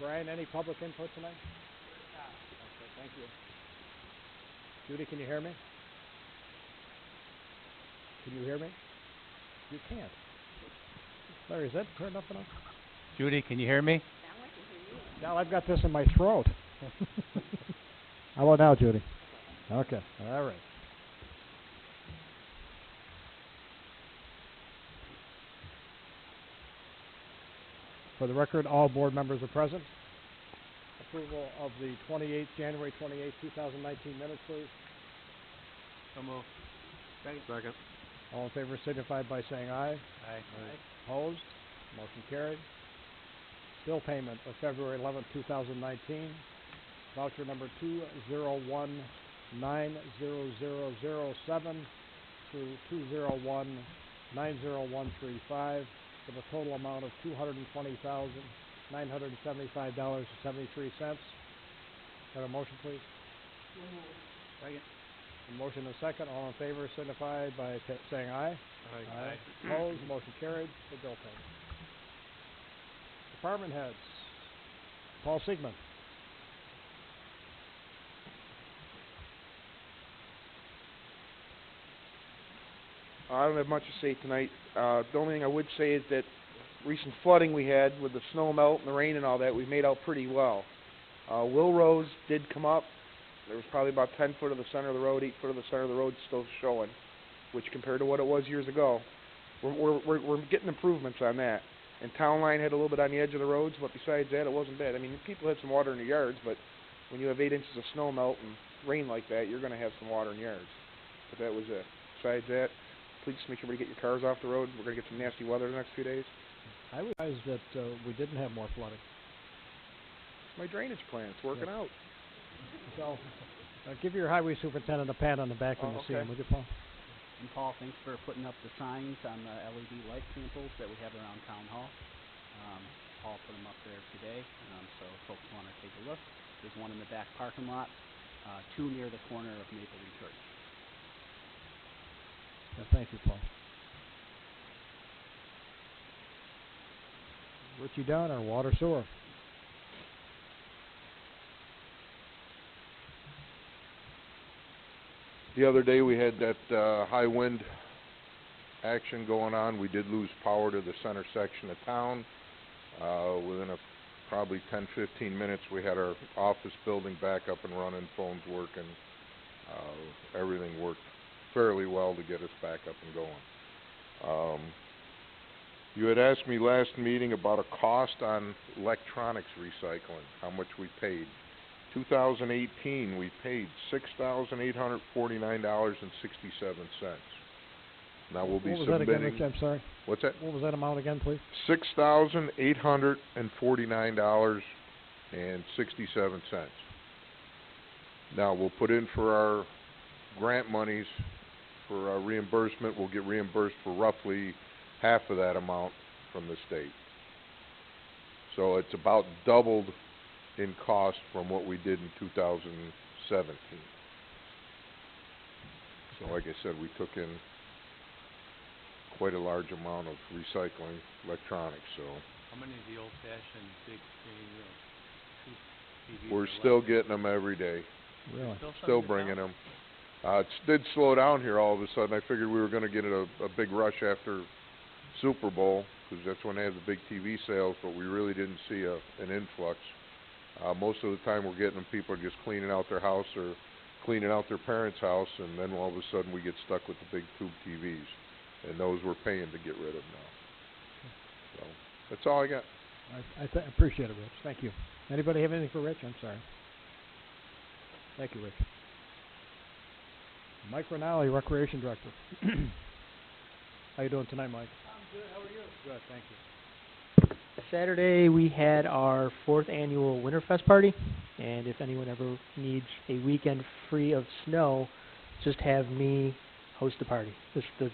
Brian, any public input tonight? Okay, thank you. Judy, can you hear me? Can you hear me? You can't. Larry, is that turned up enough? Judy, can you hear me? Now I've got this in my throat. How about now, Judy? Okay, all right. For the record, all board members are present. Approval of the January 28th, 2019 minutes, please. So moved. Second. All in favor signify by saying aye. Aye. Opposed? Motion carried. Bill payment of February 11th, 2019. Voucher number 201-90007 through 201-90135 with a total amount of $220,975.73. Have a motion, please? Second. A motion and a second. All in favor signify by saying aye. Aye. Opposed? Motion carried. The bill payment. Department heads. Paul Siegman. I don't have much to say tonight. The only thing I would say is that recent flooding we had with the snow melt and the rain and all that, we've made out pretty well. Will Rose did come up. There was probably about 10 foot of the center of the road, 8 foot of the center of the road still showing, which compared to what it was years ago, we're getting improvements on that. And Town Line had a little bit on the edge of the roads, but besides that, it wasn't bad. I mean, people had some water in their yards, but when you have 8 inches of snow melt and rain like that, you're going to have some water in yards. But that was it. Besides that, please make sure everybody get your cars off the road. We're going to get some nasty weather the next few days. I realized that we didn't have more flooding. My drainage plan's working out. So, give your highway superintendent a pat on the back when you see him, would you, Paul? And Paul, thanks for putting up the signs on the LED light samples that we have around Town Hall. Paul put them up there today, so if folks want to take a look. There's one in the back parking lot, 2 near the corner of Maple and Church. Thank you, Paul. Richie Dunn, our water sewer. The other day we had that high wind action going on. We did lose power to the center section of town. Within probably 10-15 minutes we had our office building back up and running, phones working. Everything worked fairly well to get us back up and going. You had asked me last meeting about a cost on electronics recycling, how much we paid. 2018, we paid $6,849.67. Now we'll be submitting. What was that again, Rich? I'm sorry. What's that? What was that amount again, please? $6,849.67. Now we'll put in for our grant monies for our reimbursement. We'll get reimbursed for roughly half of that amount from the state. So it's about doubled in cost from what we did in 2017. So like I said, we took in quite a large amount of recycling electronics. So How many of the old-fashioned big screen TVs? We're still getting them every day. Really? Still bringing them. It did slow down here all of a sudden. I figured we were going to get a big rush after Super Bowl, because that's when they have the big TV sales, but we really didn't see an influx. Most of the time we're getting them, people are just cleaning out their house or cleaning out their parents' house, and then all of a sudden we get stuck with the big tube TVs. And those we're paying to get rid of now. So that's all I got. I appreciate it, Rich. Thank you. Anybody have anything for Rich? I'm sorry. Thank you, Rich. Mike Rinaldi, Recreation Director. How you doing tonight, Mike? I'm good. How are you? Good, thank you. Saturday we had our 4th annual Winterfest party, and if anyone ever needs a weekend free of snow, just have me host the party. This is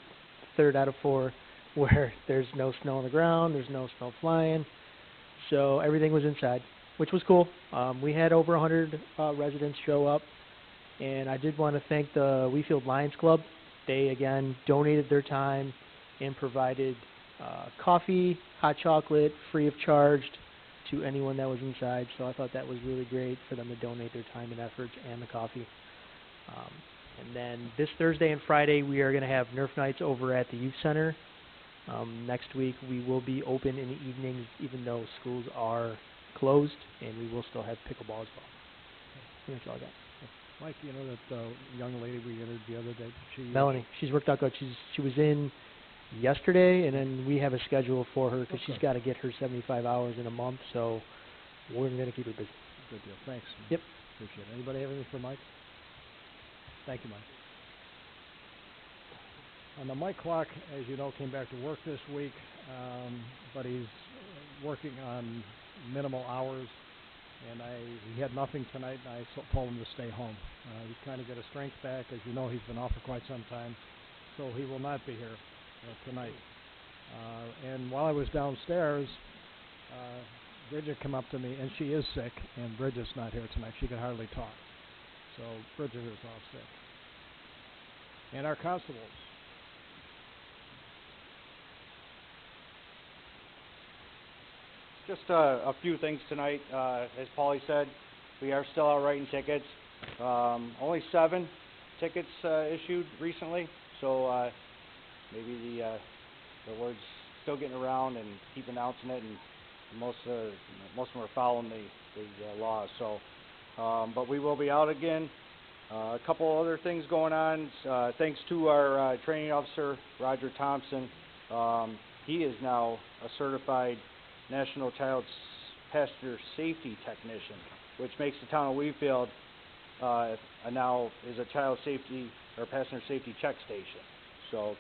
the 3rd out of 4 where there's no snow on the ground, there's no snow flying, so everything was inside, which was cool. We had over 100 residents show up, and I did want to thank the Wheatfield Lions Club. They again donated their time and provided coffee, hot chocolate, free of charge to anyone that was inside, so I thought that was really great for them to donate their time and effort and the coffee. And then this Thursday and Friday, we are going to have Nerf nights over at the youth center. Next week, we will be open in the evenings, even though schools are closed, and we will still have pickleball as well. Pretty much all I got. Mike, you know that young lady we interviewed the other day? Melanie, she's worked out good. She was in yesterday, and then we have a schedule for her because she's Okay. got to get her 75 hours in a month, so we're going to keep her busy. Good deal. Thanks. Yep. Appreciate it. Anybody have anything for Mike? Thank you, Mike. Now, Mike Clark, as you know, came back to work this week, but he's working on minimal hours, and he had nothing tonight, and I told him to stay home. He's trying to get his strength back. As you know, he's been off for quite some time, so he will not be here tonight. And while I was downstairs, Bridget came up to me, and she is sick, and Bridget's not here tonight. She can hardly talk. So Bridget is off sick. And our constables. Just a few things tonight. As Paulie said, we are still out writing tickets. Only 7 tickets issued recently, so maybe the word's still getting around and keep announcing it, and most of them are following the laws. So, but we will be out again. A couple other things going on. Thanks to our training officer, Roger Thompson. He is now a certified National Child Passenger Safety Technician, which makes the town of Wheatfield now is a child safety or passenger safety check station. So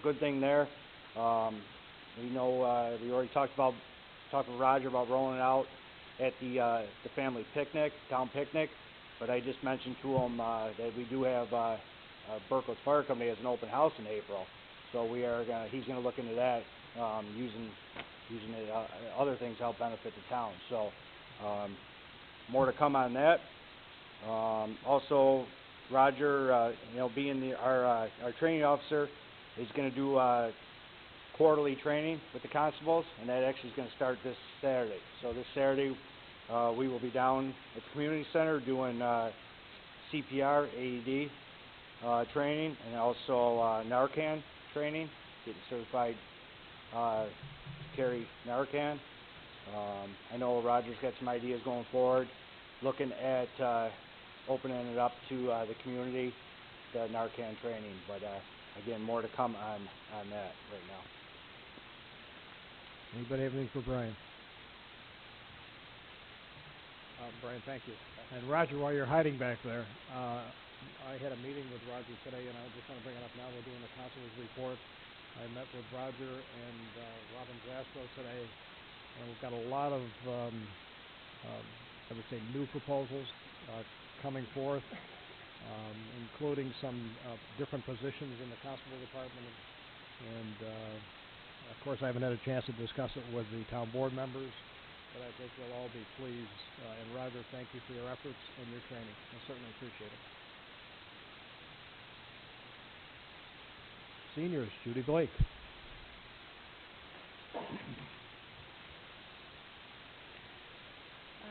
good thing there. We know we already talked with Roger about rolling it out at the family picnic, town picnic. But I just mentioned to him that we do have Berkeley Fire Company has an open house in April, so he's gonna look into that, using it, other things to help benefit the town. So more to come on that. Also, Roger, being our training officer, is going to do quarterly training with the constables, and that actually is going to start this Saturday. So this Saturday, we will be down at the community center doing CPR, AED training, and also Narcan training, getting certified to carry Narcan. I know Roger's got some ideas going forward, looking at opening it up to the community, the Narcan training. But again, more to come on that right now. Anybody have anything for Brian? Brian, thank you. And Roger, while you're hiding back there, I had a meeting with Roger today, and I just want to bring it up now. We're doing the constable's report. I met with Roger and Robin Jasco today, and we've got a lot of, I would say, new proposals coming forth, including some different positions in the constable department. And, of course, I haven't had a chance to discuss it with the town board members, but I think they'll all be pleased. And Roger, thank you for your efforts and your training. I certainly appreciate it. Seniors, Judy Blake.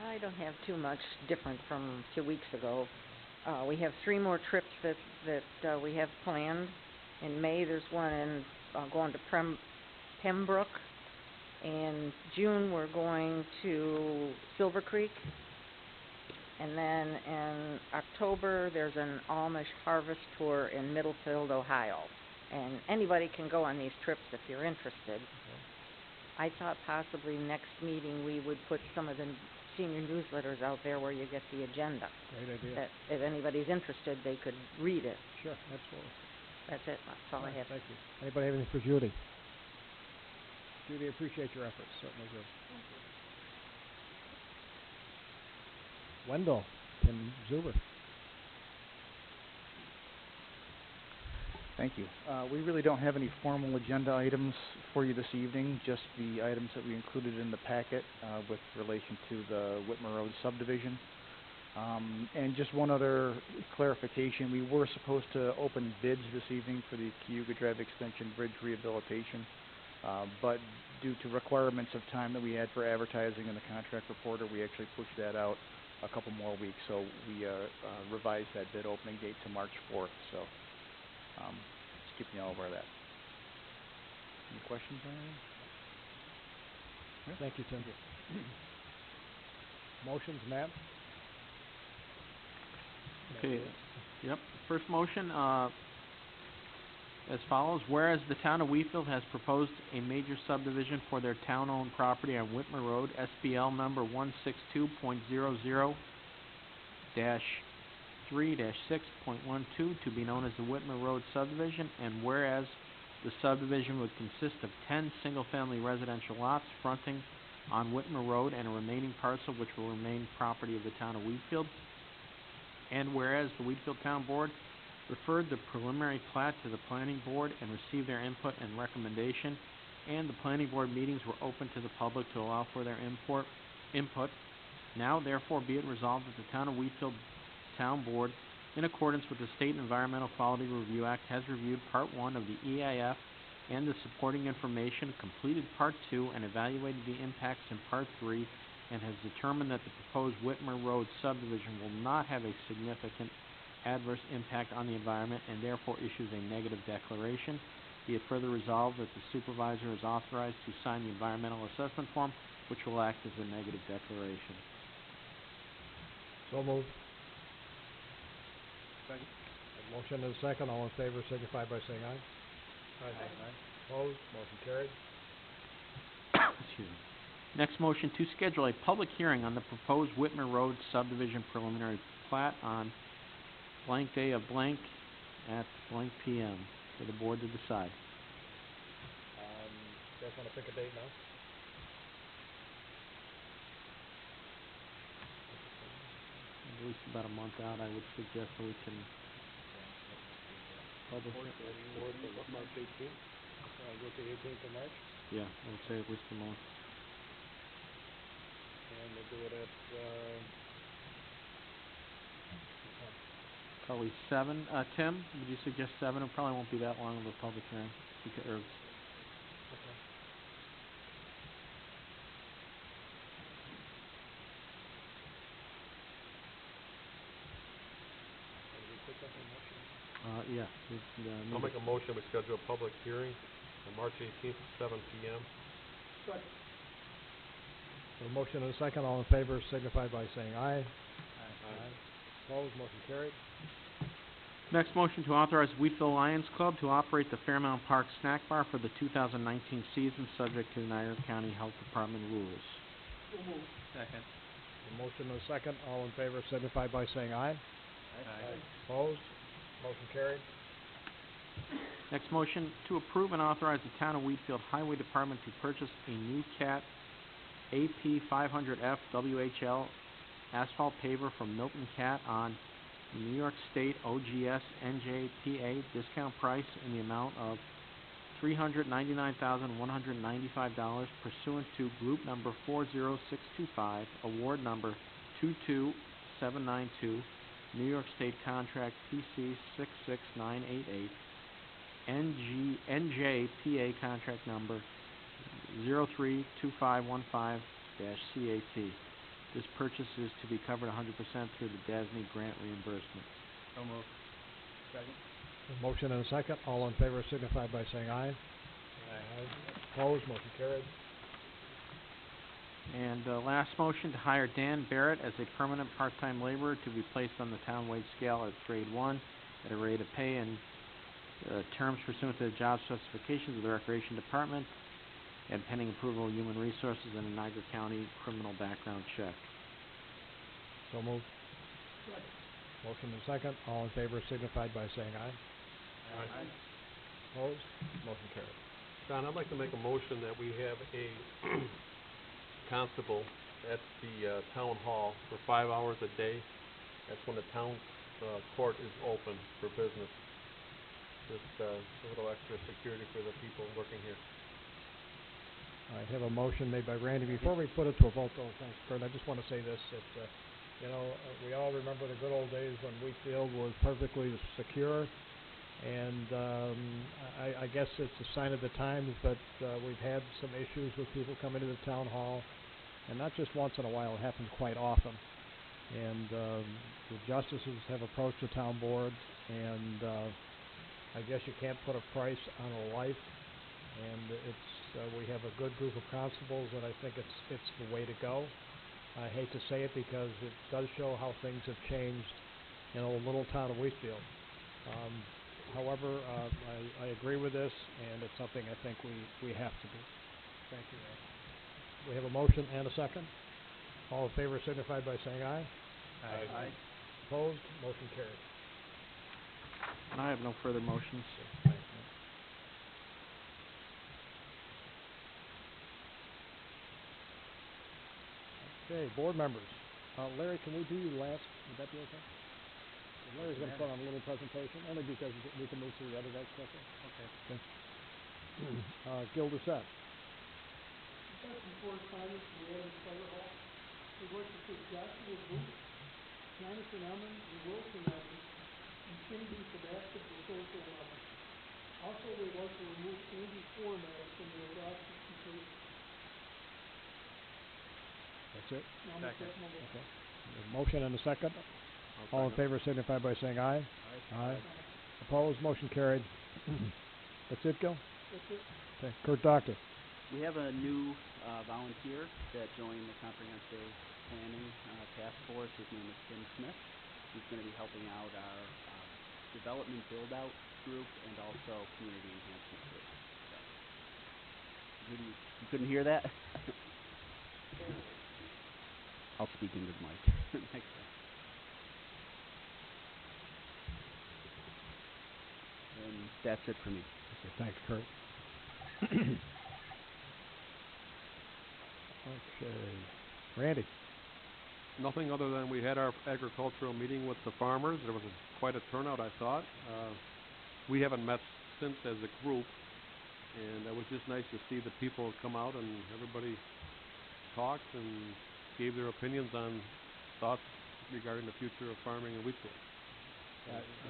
I don't have too much different from 2 weeks ago. We have 3 more trips that we have planned. In May, there's one going to Pembroke. In June, we're going to Silver Creek. And then in October, there's an Amish harvest tour in Middlefield, Ohio. And anybody can go on these trips if you're interested. I thought possibly next meeting we would put some of the senior newsletters out there where you get the agenda. Great idea. That if anybody's interested, they could read it. Sure, absolutely. That's it. That's all I have. Thank you. Anybody have anything for Judy? Judy, appreciate your efforts. Certainly do. Wendell and Zuber. Thank you. We really don't have any formal agenda items for you this evening, just the items that we included in the packet with relation to the Whitmer Road subdivision. And just one other clarification, we were supposed to open bids this evening for the Cayuga Drive Extension Bridge rehabilitation, but due to requirements of time that we had for advertising and the contract reporter, we actually pushed that out a couple more weeks. So we revised that bid opening date to March 4th. So just keeping you all aware of that. Any questions on anything? Thank you, Tim. Motions, Matt? Okay, yep. First motion, as follows. Whereas the town of Wheatfield has proposed a major subdivision for their town-owned property on Whitmer Road, SBL number 162.00-3-6.12, to be known as the Whitmer Road subdivision, and whereas the subdivision would consist of 10 single-family residential lots fronting on Whitmer Road and a remaining parcel which will remain property of the town of Wheatfield. And whereas the Wheatfield Town Board referred the preliminary plat to the Planning Board and received their input and recommendation, and the Planning Board meetings were open to the public to allow for their input, now therefore be it resolved that the Town of Wheatfield Town Board, in accordance with the State Environmental Quality Review Act, has reviewed Part 1 of the EIF and the supporting information, completed Part 2, and evaluated the impacts in Part 3, and has determined that the proposed Whitmer Road subdivision will not have a significant adverse impact on the environment, and therefore issues a negative declaration. Be it further resolved that the supervisor is authorized to sign the environmental assessment form, which will act as a negative declaration. So moved. Second. A motion and a second. All in favor signify by saying aye. Aye. Opposed? Motion carried. Excuse me. Next motion, to schedule a public hearing on the proposed Whitmer Road subdivision preliminary plat on blank day of blank at blank p.m. for the board to decide. You guys want to pick a date now? At least about a month out, I would suggest, so we can publish it. March 18th? Go to the 18th of March? Yeah, I would say at least a month. And we'll do it at, Probably 7. Tim, would you suggest 7? It probably won't be that long of a public hearing. Yeah. I'll make a motion, we schedule a public hearing on March 18th at 7 p.m. a motion and a second. All in favor signify by saying aye. Aye. Opposed? Motion carried. Next motion, to authorize Wheatfield Lions Club to operate the Fairmount Park Snack Bar for the 2019 season, subject to the Niagara County Health Department rules. Second. A motion and a second. All in favor signify by saying aye. Aye. Opposed? Motion carried. Next motion, to approve and authorize the Town of Wheatfield Highway Department to purchase a new CAT AP 500F WHL asphalt paver from Milton Cat on New York State OGS NJPA discount price in the amount of $399,195 pursuant to group number 40625, award number 22792, New York State contract PC 66988, NJPA contract number 032515-CAT. This purchase is to be covered 100% through the DASNY grant reimbursement. So moved. Second. A motion and a second. All in favor signify by saying aye. Aye. Opposed? Motion carried. And last motion, to hire Dan Barrett as a permanent part-time laborer to be placed on the town wage scale at grade 1 at a rate of pay and terms pursuant to the job specifications of the Recreation Department and pending approval of Human Resources and a Niagara County criminal background check. So moved. Motion and second. All in favor signify by saying aye. Aye. Opposed? Motion carried. Don, I'd like to make a motion that we have a constable at the town hall for 5 hours a day. That's when the town court is open for business. Just a little extra security for the people working here. I have a motion made by Randy. Before we put it to a vote, though, thanks, Kurt, I just want to say this. We all remember the good old days when Wheatfield was perfectly secure. And I guess it's a sign of the times, but we've had some issues with people coming to the town hall, and not just once in a while, it happens quite often. And the justices have approached the town board, and I guess you can't put a price on a life. And we have a good group of constables, and I think it's the way to go. I hate to say it because it does show how things have changed in a little town of Wheatfield. However, I agree with this, and it's something I think we have to do. Thank you, Ray. We have a motion and a second. All in favor signify by saying aye. Aye. Opposed? Motion carried. I have no further motions. Thanks, Nick. Okay, board members. Larry, can we do you last? Would that be okay? Larry's going to put on a little presentation, only because we can move through the other guys quickly. Okay. Gil Doucette. Got some correspondence from the Adams Fire Hall. We'd like to see Joshua Booth, Jonathan Emmons, and Wilson Emmons, and Cindy Sebastian for social level. Also, we'd like to remove Andy Format from the adoption case. That's it? Now, make that number. Okay. A motion and a second. All in favor signify by saying aye. Aye. Opposed? Motion carried. That's it, Gil? That's it. Okay. Kurt Doctor. We have a new volunteer that joined the Comprehensive Planning Task Force. His name is Tim Smith. He's going to be helping out our development build-out group and also community enhancement group. So, you couldn't hear that? I'll speak into the mic next time. And that's it for me. Okay, thanks, Kurt. Okay. Randy. Nothing other than we had our agricultural meeting with the farmers. There was quite a turnout, I thought. We haven't met since as a group, and it was just nice to see the people come out and everybody talked and gave their opinions on thoughts regarding the future of farming in Wheatfield.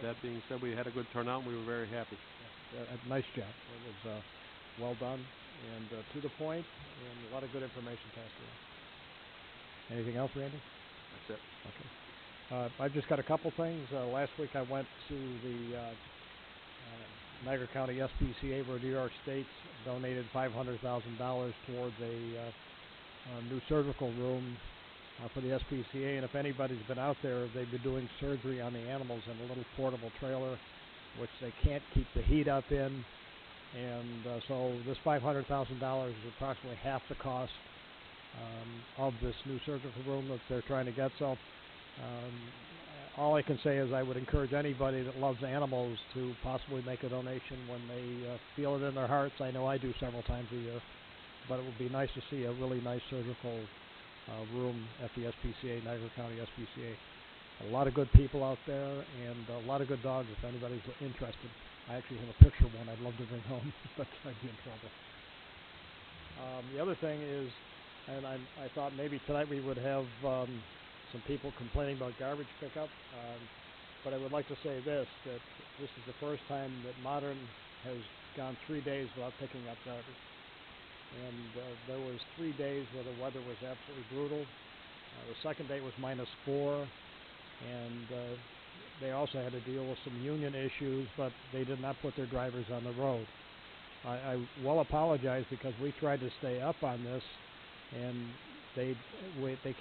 That being said, we had a good turnout and we were very happy. Nice job. It was well done and to the point, and a lot of good information passed around. Anything else, Randy? That's it. Okay. I've just got a couple things. Last week I went to the Niagara County SPCA where New York State donated $500,000 towards a new surgical room for the SPCA, and if anybody's been out there, they've been doing surgery on the animals in a little portable trailer, which they can't keep the heat up in, and so this $500,000 is approximately half the cost of this new surgical room that they're trying to get. So all I can say is I would encourage anybody that loves animals to possibly make a donation when they feel it in their hearts. I know I do several times a year, but it would be nice to see a really nice surgical room at the SPCA, Niagara County SPCA. A lot of good people out there and a lot of good dogs if anybody's interested. I actually have a picture of one I'd love to bring home, but I'd be in trouble. The other thing is, and I thought maybe tonight we would have some people complaining about garbage pickup, but I would like to say this, that this is the first time that Modern has gone 3 days without picking up garbage. And there was 3 days where the weather was absolutely brutal. The second day was -4, and they also had to deal with some union issues, but they did not put their drivers on the road. I well apologize because we tried to stay up on this, and they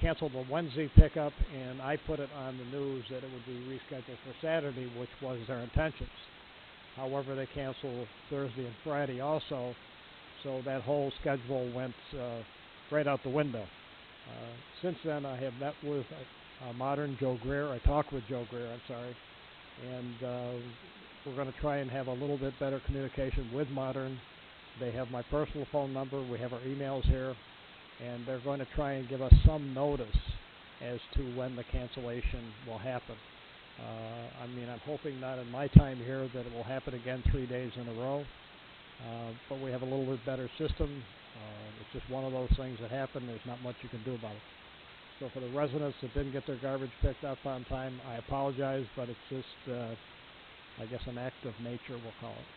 canceled the Wednesday pickup, and I put it on the news that it would be rescheduled for Saturday, which was their intentions. However, they canceled Thursday and Friday also, so that whole schedule went right out the window. Since then, I have met with Modern Joe Greer. I talked with Joe Greer, I'm sorry, and we're going to try and have a little bit better communication with Modern. They have my personal phone number. We have our emails here, and they're going to try and give us some notice as to when the cancellation will happen. I mean, I'm hoping not in my time here that it will happen again 3 days in a row, but we have a little bit better system. It's just one of those things that happen. There's not much you can do about it. So for the residents that didn't get their garbage picked up on time, I apologize, but it's just I guess, an act of nature, we'll call it.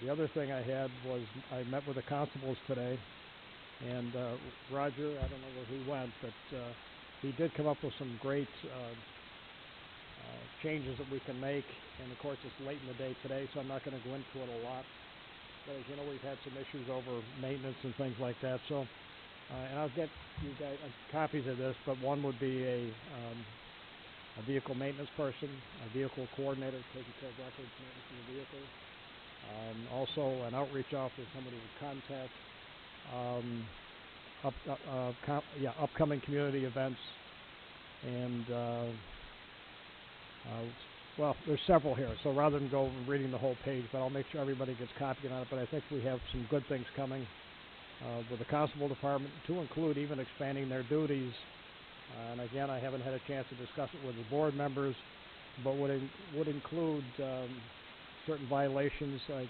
The other thing I had was I met with the constables today, and Roger, I don't know where he went, but he did come up with some great changes that we can make, and of course it's late in the day today, so I'm not going to go into it a lot. But as you know, we've had some issues over maintenance and things like that, so, and I'll get you guys copies of this, but one would be a vehicle maintenance person, a vehicle coordinator taking care of records, maintenance of the vehicles. Also an outreach officer, somebody would contact upcoming community events, and well, there's several here, so rather than go reading the whole page, but I'll make sure everybody gets copied on it. But I think we have some good things coming with the constable department, to include even expanding their duties. And again, I haven't had a chance to discuss it with the board members, but would include certain violations like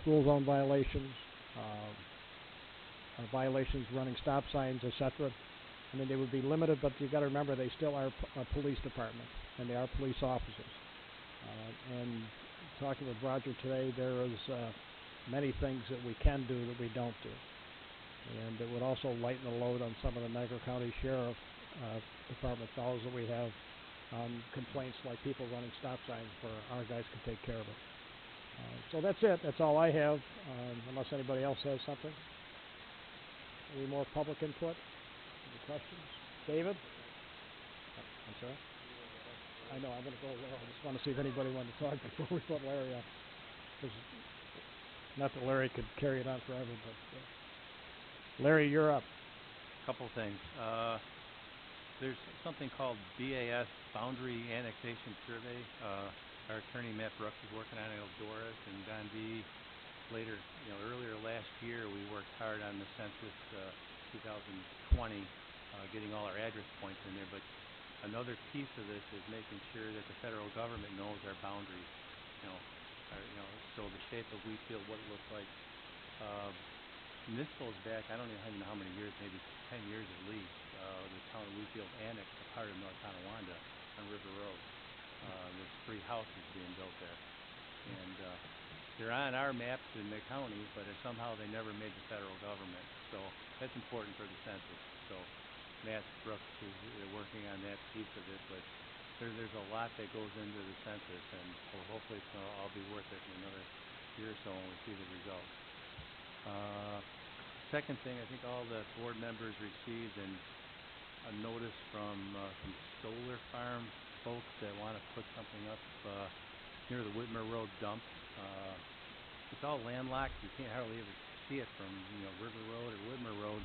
school zone violations, violations running stop signs, etc. I mean, they would be limited, but you got to remember they still are a police department, and they are police officers. And talking with Roger today, there is many things that we can do that we don't do, and it would also lighten the load on some of the Niagara County Sheriff Department fellows that we have on complaints like people running stop signs, where our guys can take care of it. So that's it. That's all I have, unless anybody else has something. Any more public input? Any questions? David? I'm sorry? I know, I'm going to go there. I just want to see if anybody wanted to talk before we put Larry on. 'Cause not that Larry could carry it on forever, but Larry, you're up. Couple things. There's something called BAS, Boundary Annexation Survey. Our attorney Matt Brooks is working on it. Doris and Don D. Later, earlier last year, we worked hard on the census 2020, getting all our address points in there. But another piece of this is making sure that the federal government knows our boundaries. So the shape of Wheatfield, what it looks like. And this goes back, I don't even know how many years, maybe 10 years at least. The town of Wheatfield annexed a part of North Tonawanda on River Road. There's 3 houses being built there. And they're on our maps in the county, but somehow they never made the federal government. So that's important for the census. So Matt Brooks is working on that piece of it, but there's a lot that goes into the census, and hopefully it's going to all be worth it in another year or so when we see the results. Second thing, I think all the board members received a notice from some solar farm folks that want to put something up near the Whitmer Road dump. It's all landlocked. You can't hardly ever see it from River Road or Whitmer Road,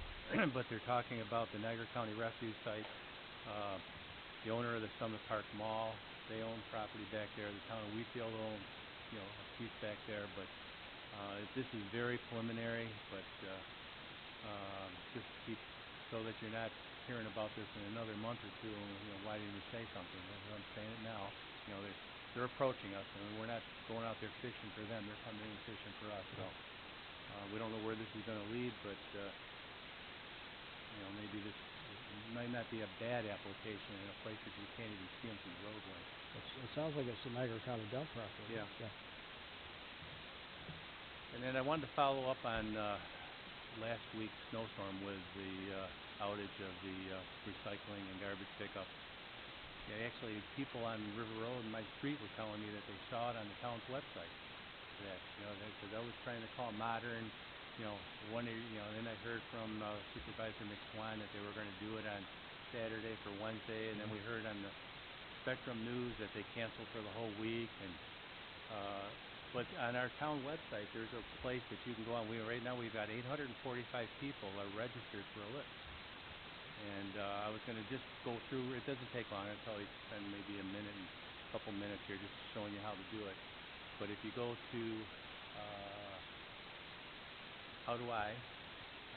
but they're talking about the Niagara County Refuge site. The owner of the Summit Park Mall, they own property back there. The town of Wheatfield owns a piece back there, but this is very preliminary, but just keep so that you're not hearing about this in another month or two. Why didn't you say something? Well, I'm saying it now. They're approaching us, and we're not going out there fishing for them. They're coming in and fishing for us. So we don't know where this is going to lead, but maybe this might not be a bad application in a place that you can't even see them through the roadway. It sounds like it's the Niagara County dump property. Yeah. And then I wanted to follow up on last week's snowstorm with the outage of the recycling and garbage pickup. Yeah, actually, people on River Road and my street were telling me that they saw it on the town's website. That because I was trying to call modern, then I heard from Supervisor McSwan that they were going to do it on Saturday for Wednesday, and then we heard on the Spectrum News that they canceled for the whole week. And but on our town website, there's a place that you can go on. Right now we've got 845 people are registered for a list. And I was going to just go through. It doesn't take long. I'll probably spend maybe a couple minutes here just showing you how to do it. But if you go to How Do I,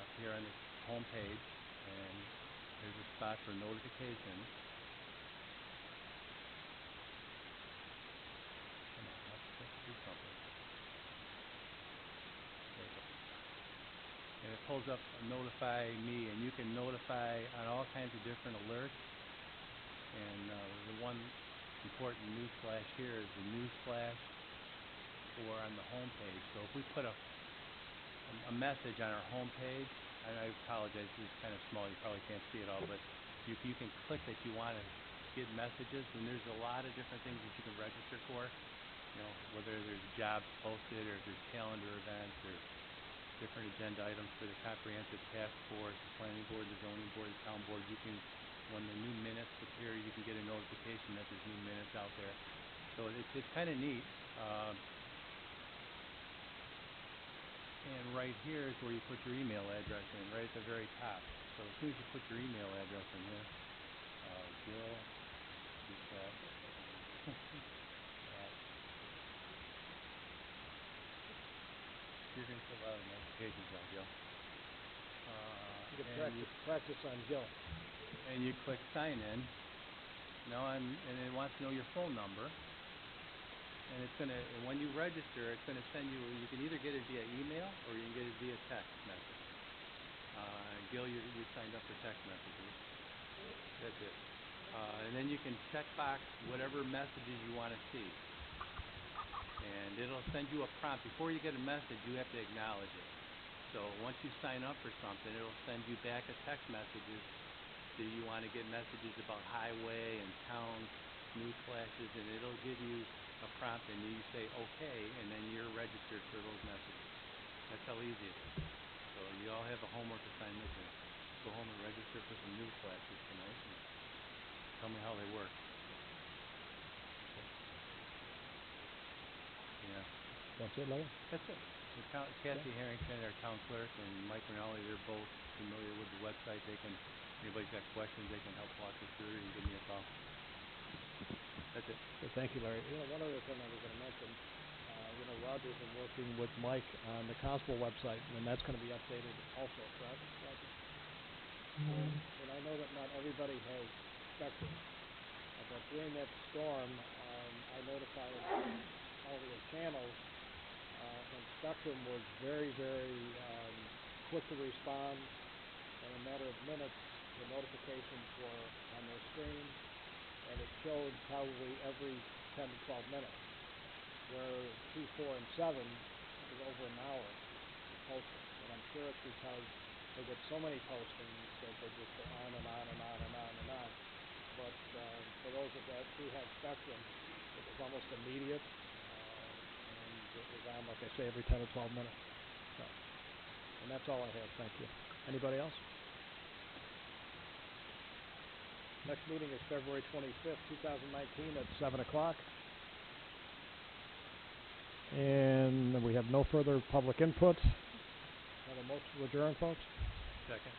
up here on the home page, and there's a spot for notifications. Come on, let's do something. There we go. And it pulls up Notify Me, and you can notify on all kinds of different alerts. And the one important newsflash here is the newsflash or on the home page. So if we put a message on our home page, and I apologize, it's kind of small, you probably can't see it all, but you can click that you want to get messages, and there's a lot of different things that you can register for. You know, whether there's jobs posted or if there's calendar events or different agenda items for the comprehensive task force, the planning board, the zoning board, the town board. You can, when the new minutes appear, you can get a notification that there's new minutes out there. So it's kind of neat. And right here is where you put your email address in, right at the very top. So as soon as you put your email address in here, Gil, you're going to get a lot of notifications now, Gil. You can practice on Gil. And you click sign in. And it wants to know your phone number. And and when you register, it's gonna send you can either get it via email or you can get it via text message. Gil, you signed up for text messages. That's it. And then you can check box whatever messages you want to see. And it'll send you a prompt. Before you get a message, you have to acknowledge it. So once you sign up for something, it'll send you back a text messages. Do you want to get messages about highway and town news flashes, and it'll give you a prompt, and you say okay, and then you're registered for those messages. That's how easy it is. So you all have a homework assignment to go home and register for some news flashes tonight, and tell me how they work. Yeah. That's it, Larry? That's it. Kathy Harrington, our town clerk, and Mike Rinaldi, they're both familiar with the website. Anybody's got questions, they can help walk you through and give me a call. That's it. Okay, thank you, Larry. You know, one other thing I was going to mention, Roger's been working with Mike on the constable website, and that's going to be updated also, correct, Roger? And I know that not everybody has Spectrum, but during that storm, I notified all of the channels, and Spectrum was very, very quick to respond. In a matter of minutes, the notifications were on their screen, and it showed probably every 10 to 12 minutes, where 2, 4, and 7 is over an hour posting. And I'm sure it's because they get so many postings that they just go on and on and on and on and on. But for those that do have Spectrum, it was almost immediate, and it was on, like I say, every 10 or 12 minutes. So, and that's all I have. Thank you. Anybody else? Next meeting is February 25th, 2019 at 7 o'clock. And we have no further public input. Have a motion to adjourn, folks? Second.